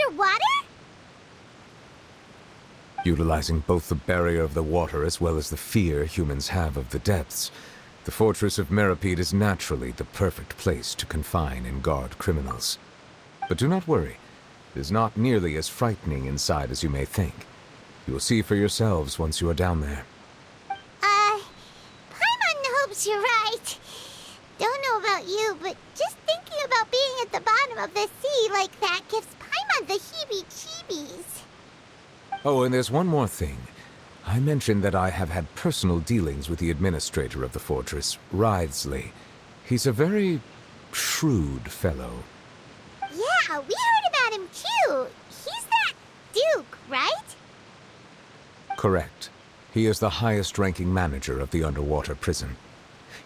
underwater? Utilizing both the barrier of the water as well as the fear humans have of the depths, the fortress of MEROPIDE is naturally the perfect place to confine and guard criminals. But do not worry, it is not nearly as frightening inside as you may think. You will see for yourselves once you are down there. Paimon hopes you're right. Don't know about you, but just thinking about being at the bottom of the sea like that gives Paimon the heebie-jeebies. Oh, and there's one more thing. I mentioned that I have had personal dealings with the administrator of the fortress, Writhsley. He's a very shrewd fellow. Yeah, we heard about him too. He's that Duke, right? Correct. He is the highest-ranking manager of the underwater prison.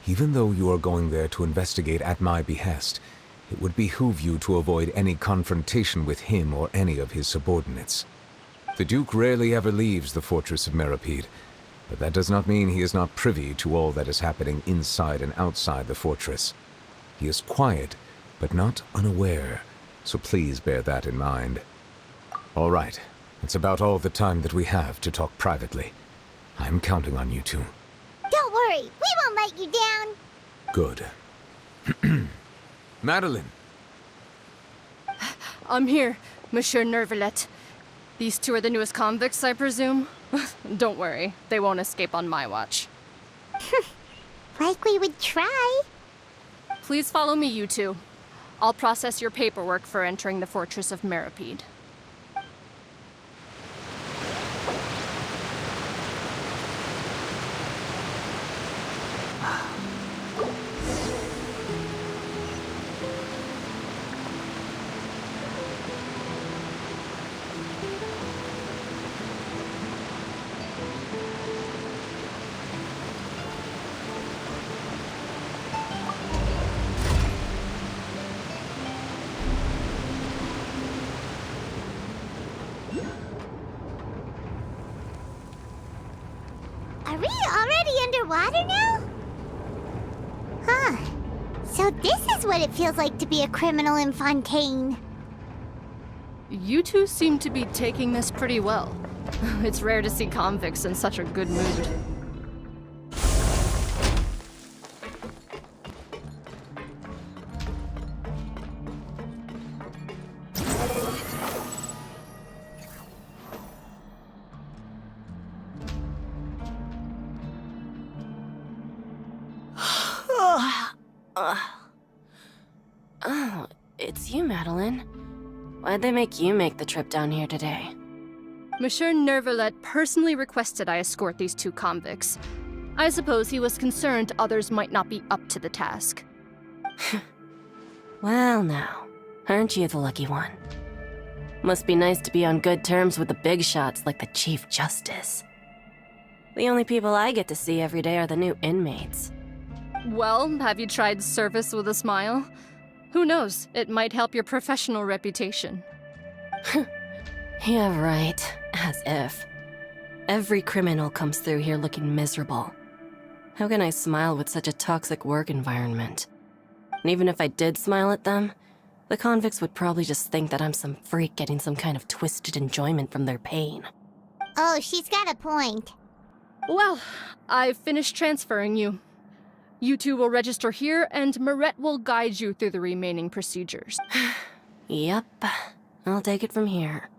Even though you are going there to investigate at my behest, it would behoove you to avoid any confrontation with him or any of his subordinates. The Duke rarely ever leaves the fortress of MEROPIDE, but that does not mean he is not privy to all that is happening inside and outside the fortress. He is quiet, but not unaware, so please bear that in mind. All right, it's about all the time that we have to talk privately. I'm counting on you two. Don't worry, we won't let you down. Good. Madeline! I'm here, Monsieur Nervalet. These two are the newest convicts, I presume? Don't worry, they won't escape on my watch. Like we would try. Please follow me, you two. I'll process your paperwork for entering the fortress of MEROPIDE. Are we already underwater now? Huh. So this is what it feels like to be a criminal in Fontaine. You two seem to be taking this pretty well. It's rare to see convicts in such a good mood. Oh, it's you, Madeline. Why'd they make you make the trip down here today? Monsieur Nervalet personally requested I escort these two convicts. I suppose he was concerned others might not be up to the task. Well now, aren't you the lucky one? Must be nice to be on good terms with the big shots like the Chief Justice. The only people I get to see every day are the new inmates. Well, have you tried service with a smile? Who knows, it might help your professional reputation. Yeah, right. As if. Every criminal comes through here looking miserable. How can I smile with such a toxic work environment? And even if I did smile at them, the convicts would probably just think that I'm some freak getting some kind of twisted enjoyment from their pain. Oh, she's got a point. Well, I've finished transferring you. You two will register here, and Marette will guide you through the remaining procedures. Yep, I'll take it from here.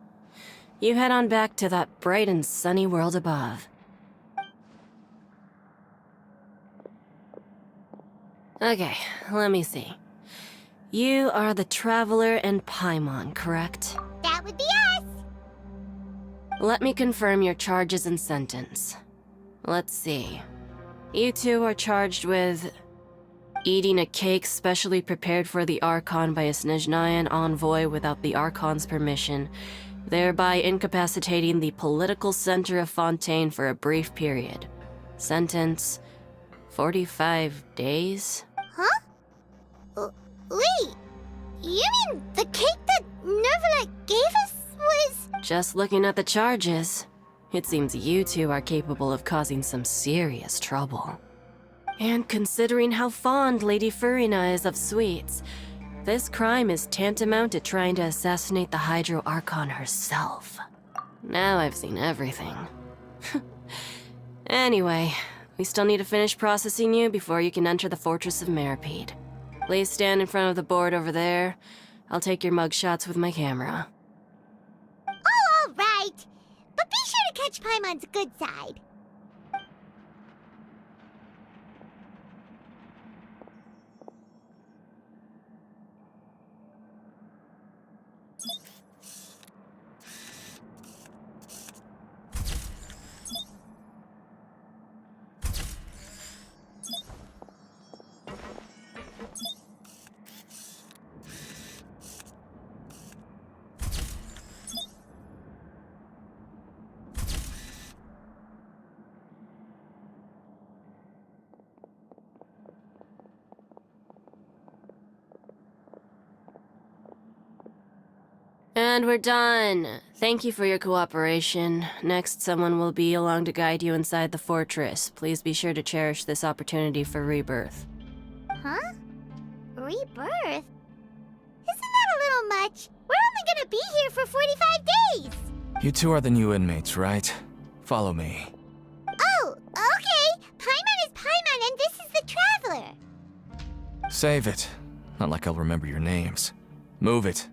You head on back to that bright and sunny world above. Okay, let me see. You are the Traveler and Paimon, correct? That would be us. Let me confirm your charges and sentence. Let's see. You two are charged with eating a cake specially prepared for the Archon by a Snezhnayan envoy without the Archon's permission, thereby incapacitating the political center of Fontaine for a brief period. Sentence, 45 days? Huh? Wait, you mean the cake that Nervalet gave us was... Just looking at the charges, it seems you two are capable of causing some serious trouble. And considering how fond Lady Furina is of sweets, This crime is tantamount to trying to assassinate the Hydro Archon herself. Now I've seen everything. Anyway, we still need to finish processing you before you can enter the Fortress of MEROPIDE. Please stand in front of the board over there. I'll take your mugshots with my camera. Oh, all right. But be sure to catch Paimon's good side. And we're done. Thank you for your cooperation. Next, someone will be along to guide you inside the fortress. Please be sure to cherish this opportunity for rebirth. Huh? Rebirth? Isn't that a little much? We're only gonna be here for 45 days! You two are the new inmates, right? Follow me. Oh, okay! Paimon is Paimon and this is the Traveler! Save it. Not like I'll remember your names. Move it.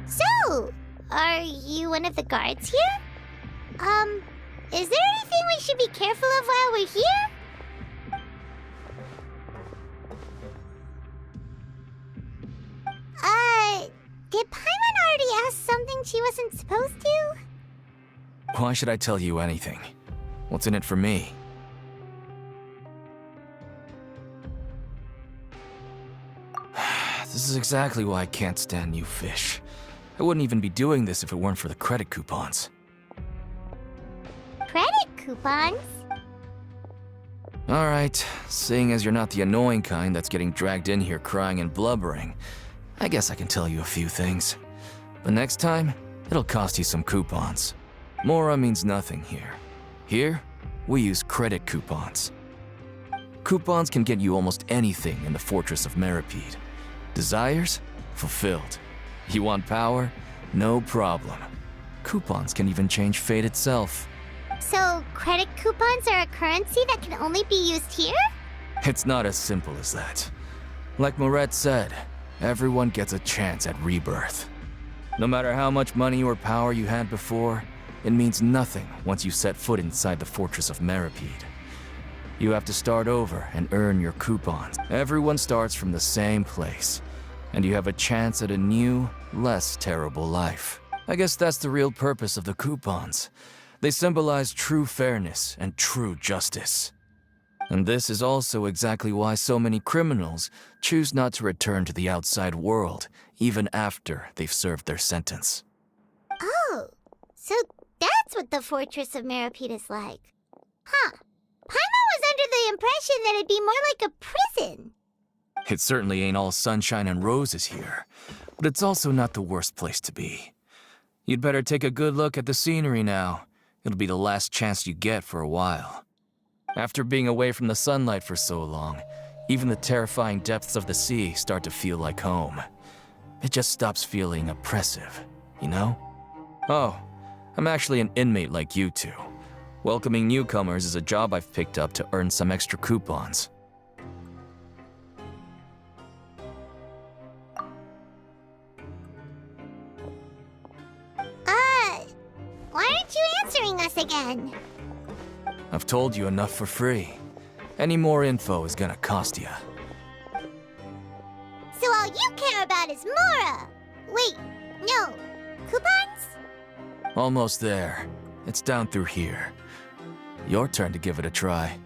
So, are you one of the guards here? Is there anything we should be careful of while we're here? Did Paimon already ask something she wasn't supposed to? Why should I tell you anything? What's in it for me? This is exactly why I can't stand you fish. I wouldn't even be doing this if it weren't for the credit coupons. Credit coupons? Alright, seeing as you're not the annoying kind that's getting dragged in here crying and blubbering, I guess I can tell you a few things. But next time, it'll cost you some coupons. Mora means nothing here. Here, we use credit coupons. Coupons can get you almost anything in the Fortress of MEROPIDE. Desires? Fulfilled. You want power? No problem. Coupons can even change fate itself. So, credit coupons are a currency that can only be used here? It's not as simple as that. Like Moret said, everyone gets a chance at rebirth. No matter how much money or power you had before, it means nothing once you set foot inside the Fortress of MEROPIDE. You have to start over and earn your coupons. Everyone starts from the same place, and you have a chance at a new, less terrible life. I guess that's the real purpose of the coupons. They symbolize true fairness and true justice. And this is also exactly why so many criminals choose not to return to the outside world, even after they've served their sentence. Oh, so that's what the Fortress of MEROPIDE is like. Huh. Paimon was under the impression that it'd be more like a prison. It certainly ain't all sunshine and roses here, but it's also not the worst place to be. You'd better take a good look at the scenery now. It'll be the last chance you get for a while. After being away from the sunlight for so long, even the terrifying depths of the sea start to feel like home. It just stops feeling oppressive, you know? Oh, I'm actually an inmate like you two. Welcoming newcomers is a job I've picked up to earn some extra coupons. Why aren't you answering us again? I've told you enough for free. Any more info is gonna cost you. No. Coupons? Almost there. It's down through here. Your turn to give it a try.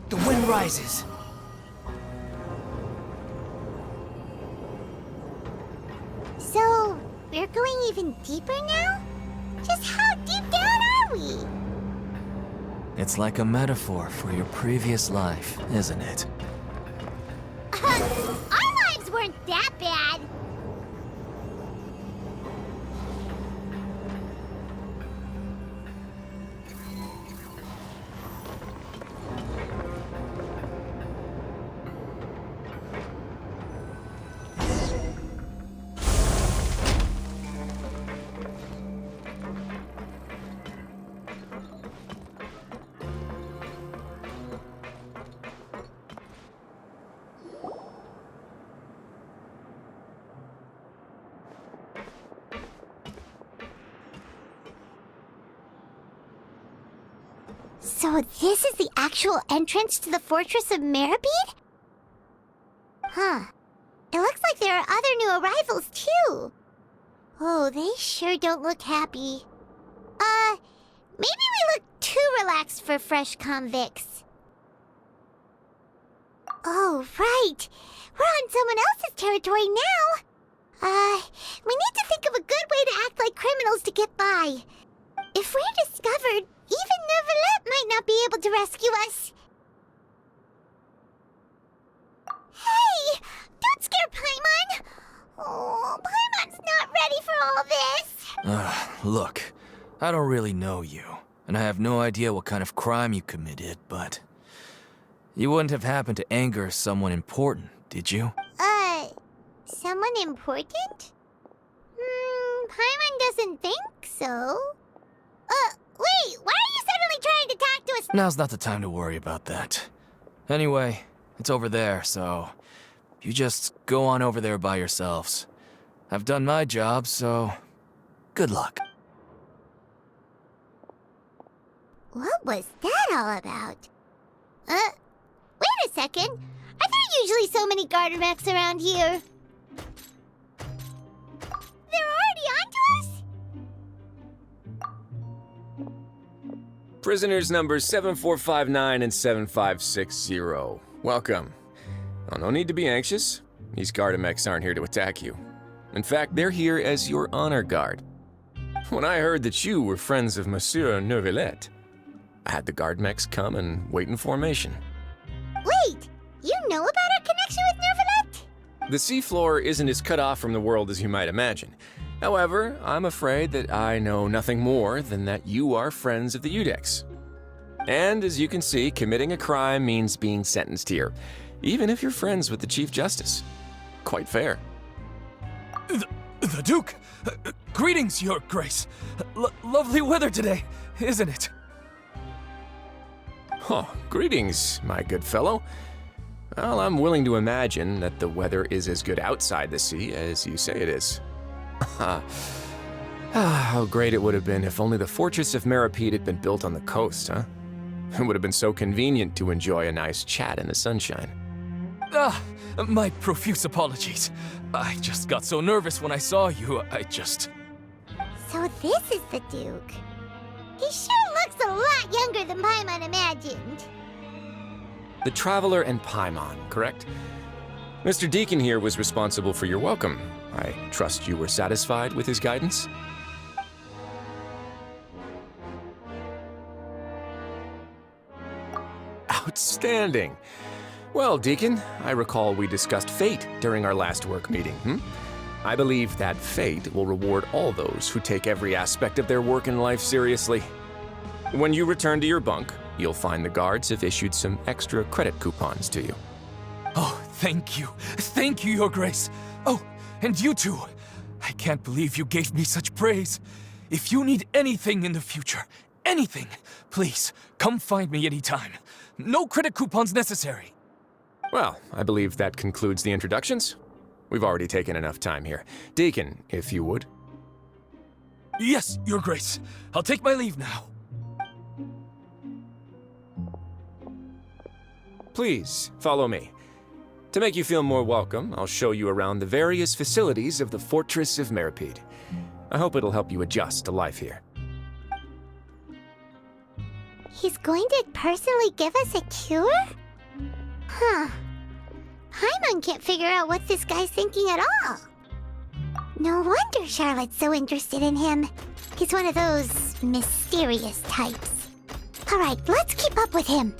The wind rises. So, we're going even deeper now? Just how deep down are we? It's like a metaphor for your previous life, isn't it? Our lives weren't that bad. So this is the actual entrance to the fortress of MEROPIDE? Huh. It looks like there are other new arrivals, too. Oh, they sure don't look happy. Maybe we look too relaxed for fresh convicts. Oh, right. We're on someone else's territory now. We need to think of a good way to act like criminals to get by. If we're discovered, even Neuvillette might not be able to rescue us. Hey! Don't scare Paimon! Oh, Paimon's not ready for all this. Look, I don't really know you, and I have no idea what kind of crime you committed, but... You wouldn't have happened to anger someone important, did you? Someone important? Paimon doesn't think so. Wait, why are you suddenly trying to talk to us? Now's not the time to worry about that. Anyway, it's over there, so... You just go on over there by yourselves. I've done my job, so... Good luck. What was that all about? Wait a second. Are there usually so many garter mechs around here? They're already onto us? Prisoners numbers 7459 and 7560. Welcome. Oh, no need to be anxious. These Gardamex aren't here to attack you. In fact, they're here as your honor guard. When I heard that you were friends of Monsieur Neuvillette, I had the Gardamex come and wait in formation. Wait, you know about our connection with Neuvillette? The seafloor isn't as cut off from the world as you might imagine. However, I'm afraid that I know nothing more than that you are friends of the Udex. And as you can see, committing a crime means being sentenced here, even if you're friends with the Chief Justice. Quite fair. The Duke! Greetings, Your Grace. Lovely weather today, isn't it? Oh, greetings, my good fellow. Well, I'm willing to imagine that the weather is as good outside the sea as you say it is. How great it would have been if only the fortress of MEROPIDE had been built on the coast, huh? It would have been so convenient to enjoy a nice chat in the sunshine. My profuse apologies. I just got so nervous when I saw you, So this is the Duke. He sure looks a lot younger than Paimon imagined. The Traveler and Paimon, correct? Mr. Deacon here was responsible for your welcome. I trust you were satisfied with his guidance? Outstanding. Well, Deacon, I recall we discussed fate during our last work meeting, I believe that fate will reward all those who take every aspect of their work in life seriously. When you return to your bunk, you'll find the guards have issued some extra credit coupons to you. Oh, thank you. Thank you, Your Grace. Oh, and you too. I can't believe you gave me such praise. If you need anything in the future, anything, please, come find me anytime. No credit coupons necessary. Well, I believe that concludes the introductions. We've already taken enough time here. Deacon, if you would. Yes, Your Grace. I'll take my leave now. Please, follow me. To make you feel more welcome, I'll show you around the various facilities of the Fortress of MEROPIDE. I hope it'll help you adjust to life here. He's going to personally give us a cure? Huh. Paimon can't figure out what this guy's thinking at all. No wonder Charlotte's so interested in him. He's one of those mysterious types. Alright, let's keep up with him.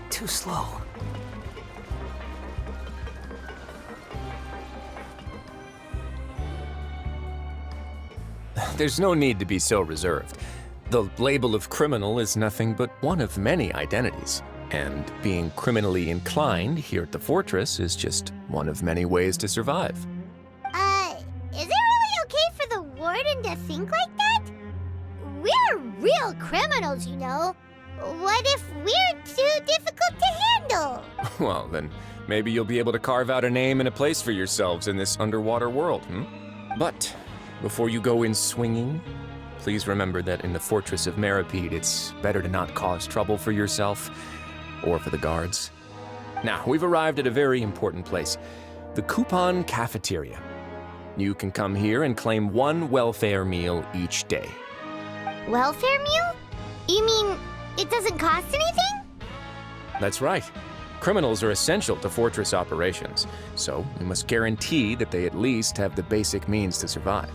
Too slow. There's no need to be so reserved. The label of criminal is nothing but one of many identities. And being criminally inclined here at the fortress is just one of many ways to survive. Is it really okay for the warden to think like that? We're real criminals, you know. What if we're too difficult to handle? Well, then maybe you'll be able to carve out a name and a place for yourselves in this underwater world, But before you go in swinging, please remember that in the Fortress of MEROPIDE, it's better to not cause trouble for yourself or for the guards. Now, we've arrived at a very important place, the Coupon Cafeteria. You can come here and claim one welfare meal each day. Welfare meal? You mean it doesn't cost anything? That's right. Criminals are essential to fortress operations, so we must guarantee that they at least have the basic means to survive.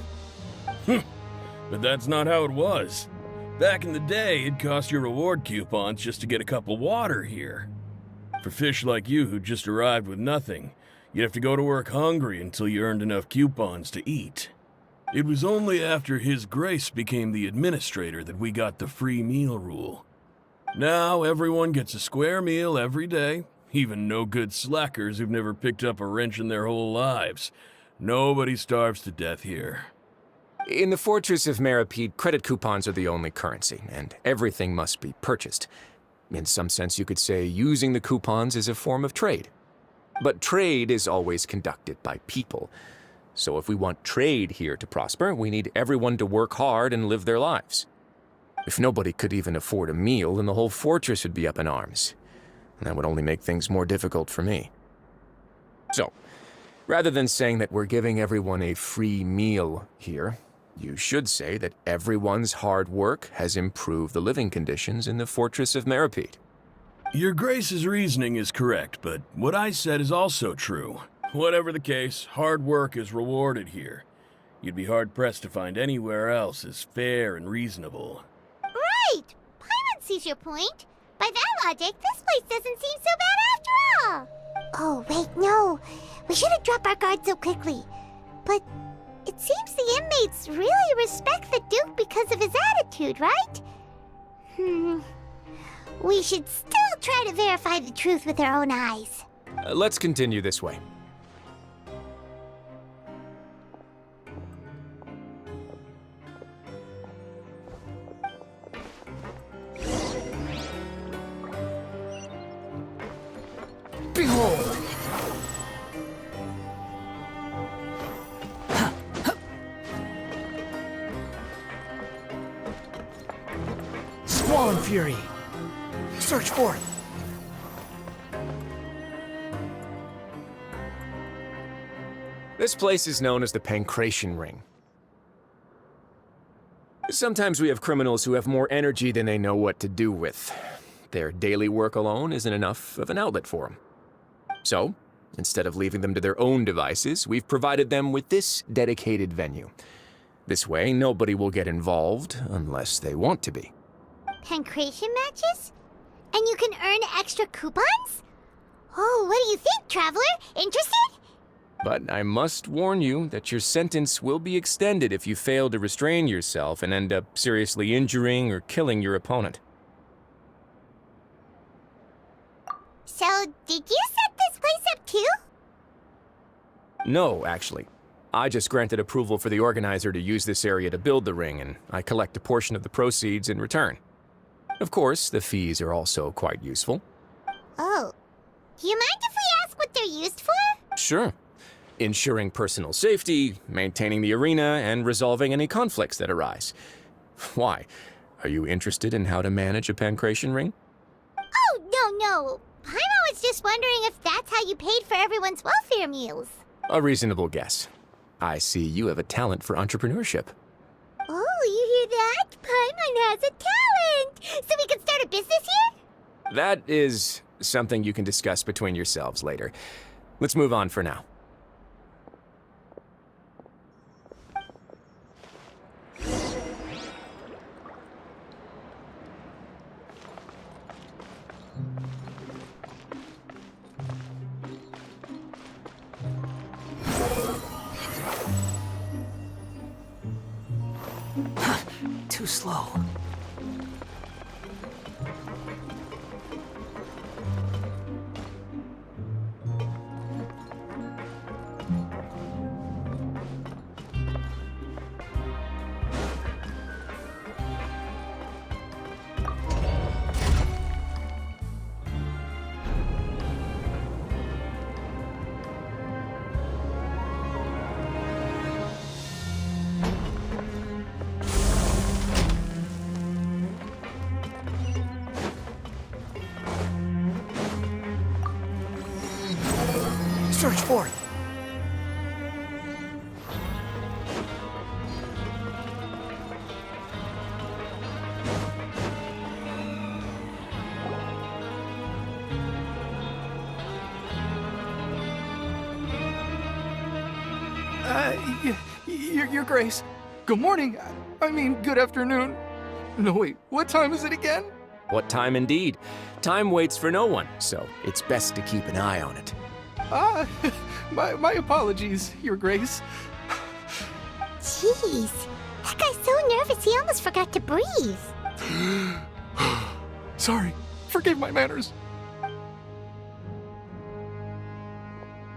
But that's not how it was. Back in the day, it cost you reward coupons just to get a cup of water here. For fish like you who just arrived with nothing, you'd have to go to work hungry until you earned enough coupons to eat. It was only after His Grace became the administrator that we got the free meal rule. Now everyone gets a square meal every day, even no-good slackers who've never picked up a wrench in their whole lives. Nobody starves to death here. In the Fortress of MEROPIDE, credit coupons are the only currency, and everything must be purchased. In some sense, you could say using the coupons is a form of trade. But trade is always conducted by people. So if we want trade here to prosper, we need everyone to work hard and live their lives. If nobody could even afford a meal, then the whole fortress would be up in arms. And that would only make things more difficult for me. So, rather than saying that we're giving everyone a free meal here, you should say that everyone's hard work has improved the living conditions in the Fortress of MEROPIDE. Your Grace's reasoning is correct, but what I said is also true. Whatever the case, hard work is rewarded here. You'd be hard-pressed to find anywhere else as fair and reasonable. Right! Paimon sees your point. By that logic, this place doesn't seem so bad after all. Oh, wait, no. We shouldn't drop our guard so quickly. But it seems the inmates really respect the Duke because of his attitude, right? We should still try to verify the truth with our own eyes. Let's continue this way. Behold! Squall Fury! Search for it! This place is known as the Pancration Ring. Sometimes we have criminals who have more energy than they know what to do with. Their daily work alone isn't enough of an outlet for them. So, instead of leaving them to their own devices, we've provided them with this dedicated venue. This way, nobody will get involved unless they want to be. Pancration matches? And you can earn extra coupons? Oh, what do you think, Traveler? Interested? But I must warn you that your sentence will be extended if you fail to restrain yourself and end up seriously injuring or killing your opponent. So, did you set this place up too? No, actually. I just granted approval for the organizer to use this area to build the ring, and I collect a portion of the proceeds in return. Of course, the fees are also quite useful. Oh. Do you mind if we ask what they're used for? Sure. Ensuring personal safety, maintaining the arena, and resolving any conflicts that arise. Why? Are you interested in how to manage a pancration ring? Oh, no. Paimon was just wondering if that's how you paid for everyone's welfare meals. A reasonable guess. I see you have a talent for entrepreneurship. Oh, you hear that? Paimon has a talent! So we can start a business here? That is something you can discuss between yourselves later. Let's move on for now. Too slow. Search for it. Your Grace. Good morning. I mean, good afternoon. No, wait, what time is it again? What time indeed? Time waits for no one, so it's best to keep an eye on it. My apologies, Your Grace. Jeez. That guy's so nervous he almost forgot to breathe. Sorry, forgive my manners.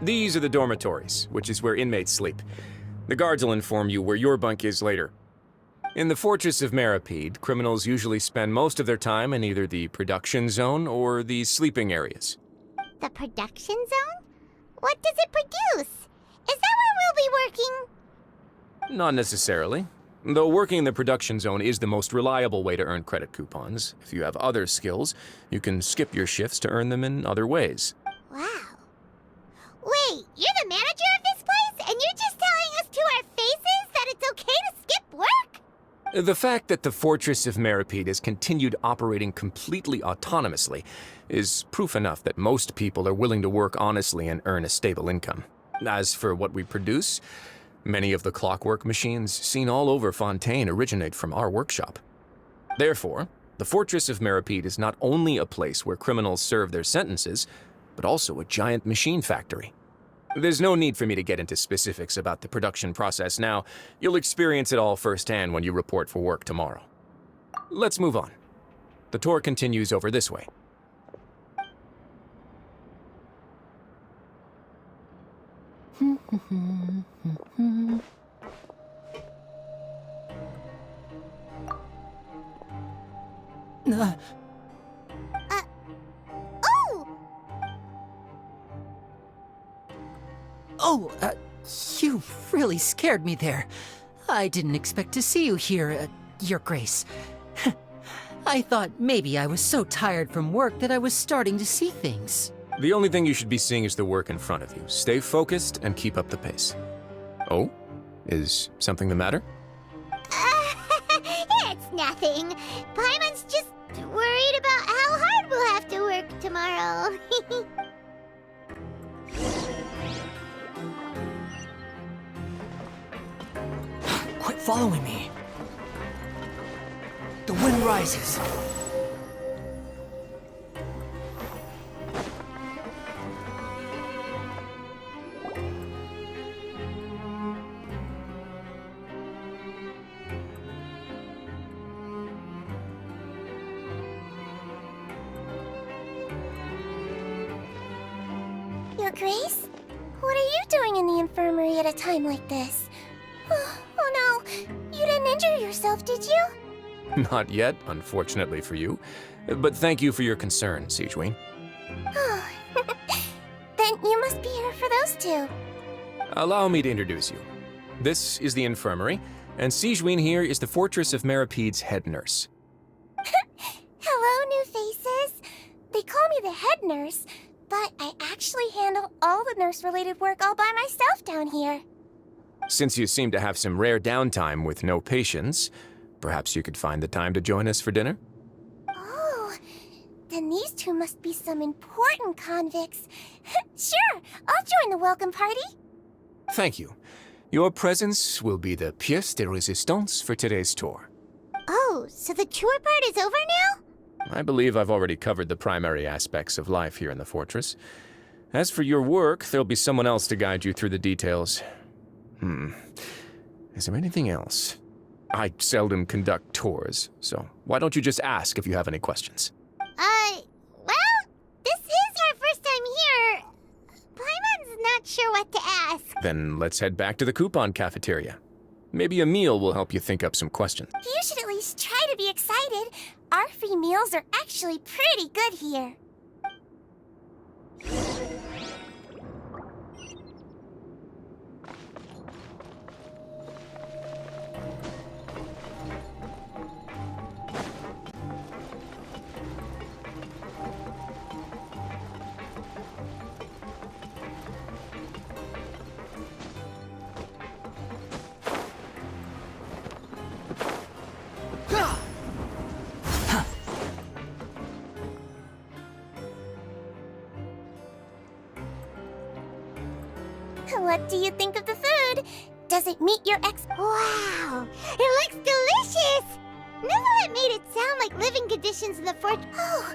These are the dormitories, which is where inmates sleep. The guards will inform you where your bunk is later. In the Fortress of MEROPIDE, criminals usually spend most of their time in either the production zone or the sleeping areas. The production zone? What does it produce? Is that where we'll be working? Not necessarily. Though working in the production zone is the most reliable way to earn credit coupons, if you have other skills, you can skip your shifts to earn them in other ways. Wow. Wait, you're the manager of this place, and you're just telling us to our faces that it's okay to skip work? The fact that the Fortress of MEROPIDE has continued operating completely autonomously is proof enough that most people are willing to work honestly and earn a stable income. As for what we produce, many of the clockwork machines seen all over Fontaine originate from our workshop. Therefore, the Fortress of MEROPIDE is not only a place where criminals serve their sentences, but also a giant machine factory. There's no need for me to get into specifics about the production process now. You'll experience it all firsthand when you report for work tomorrow. Let's move on. The tour continues over this way. You really scared me there. I didn't expect to see you here, Your Grace. I thought maybe I was so tired from work that I was starting to see things. The only thing you should be seeing is the work in front of you. Stay focused and keep up the pace. Oh? Is something the matter? It's nothing. Paimon's just worried about how hard we'll have to work tomorrow. Quit following me. The wind rises. Your Grace? What are you doing in the infirmary at a time like this? Oh no, you didn't injure yourself, did you? Not yet, unfortunately for you. But thank you for your concern, Sijween. Oh, then you must be here for those two. Allow me to introduce you. This is the infirmary, and Sijween here is the Fortress of Meropide's head nurse. Hello, new faces. They call me the head nurse, but I actually handle all the nurse-related work all by myself down here. Since you seem to have some rare downtime with no patients, perhaps you could find the time to join us for dinner? Oh, then these two must be some important convicts. Sure, I'll join the welcome party. Thank you. Your presence will be the pièce de résistance for today's tour. Oh, so the tour part is over now? I believe I've already covered the primary aspects of life here in the fortress. As for your work, there'll be someone else to guide you through the details. Is there anything else? I seldom conduct tours, so why don't you just ask if you have any questions? Well, this is our first time here. Paimon's not sure what to ask. Then let's head back to the coupon cafeteria. Maybe a meal will help you think up some questions. You should at least try to be excited. Our free meals are actually pretty good here. What do you think of the food? Does it meet your Wow! It looks delicious! Neverlet made it sound like living conditions in the fort. Oh,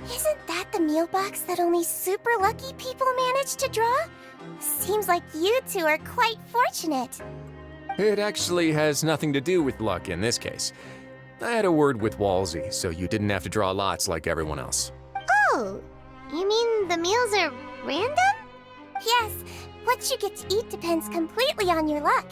isn't that the meal box that only super lucky people manage to draw? Seems like you two are quite fortunate. It actually has nothing to do with luck in this case. I had a word with Walsey, so you didn't have to draw lots like everyone else. Oh, you mean the meals are random? Yes, what you get to eat depends completely on your luck.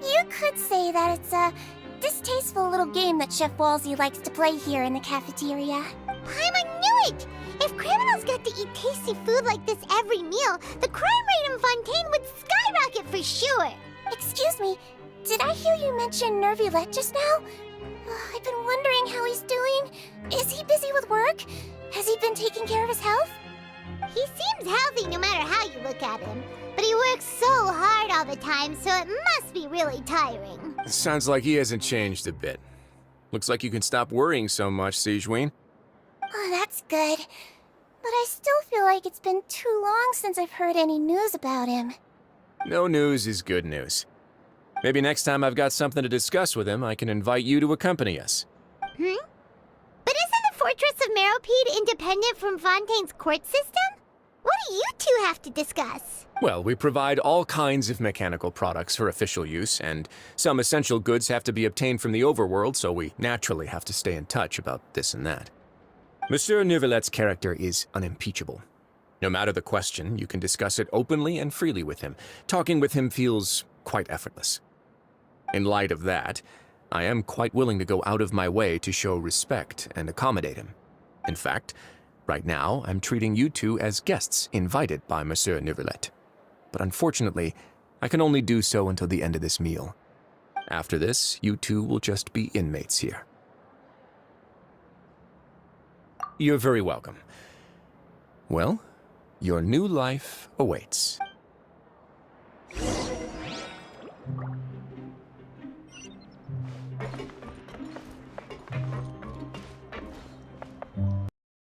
You could say that it's a distasteful little game that Chef Walsey likes to play here in the cafeteria. Paimon knew it! If criminals got to eat tasty food like this every meal, the crime rate in Fontaine would skyrocket for sure! Excuse me, did I hear you mention Nervulette just now? I've been wondering how he's doing. Is he busy with work? Has he been taking care of his health? He seems healthy no matter how you look at him, but he works so hard all the time, so it must be really tiring. Sounds like he hasn't changed a bit. Looks like you can stop worrying so much, Sijween. Oh, that's good. But I still feel like it's been too long since I've heard any news about him. No news is good news. Maybe next time I've got something to discuss with him, I can invite you to accompany us. But isn't the Fortress of Meropide independent from Fontaine's court system? What do you two have to discuss? Well, we provide all kinds of mechanical products for official use, and some essential goods have to be obtained from the overworld, so we naturally have to stay in touch about this and that. Monsieur Nervulet's character is unimpeachable. No matter the question, you can discuss it openly and freely with him. Talking with him feels quite effortless. In light of that, I am quite willing to go out of my way to show respect and accommodate him. In fact, right now, I'm treating you two as guests invited by Monsieur Nervulet. But unfortunately, I can only do so until the end of this meal. After this, you two will just be inmates here. You're very welcome. Well, your new life awaits.